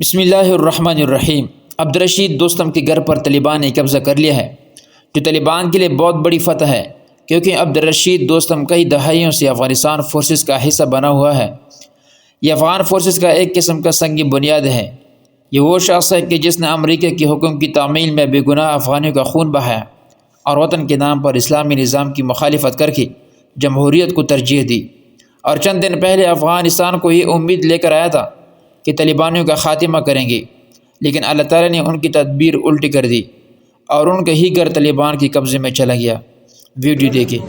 बिस्मिल्लाहिर्रहमानिर्रहीम। अब्दुर्रशीद दोस्तम के घर पर तालिबान ने कब्ज़ा कर लिया है, जो तालिबान के लिए बहुत बड़ी फतह है, क्योंकि अब्दुर्रशीद दोस्तम कई दहाइयों से अफ़गानिस्तान फोर्सेस का हिस्सा बना हुआ है। यह अफ़गान फोर्सेस का एक किस्म का संगी बुनियाद है। ये वो शख्स है कि जिसने अमरीका के हुक्म की तामील में बेगुनाह अफ़गानियों का खून बहाया और वतन के नाम पर इस्लामी निज़ाम की मुखालिफत करके जमहूरियत को तरजीह दी। और चंद दिन पहले अफ़गानिस्तान को ये उम्मीद लेकर आया था कि तालिबानियों का ख़ात्मा करेंगे, लेकिन अल्लाह ताला ने उनकी तदबीर उल्टी कर दी और उनका ही घर तालिबान के कब्ज़े में चला गया। वीडियो देखिए।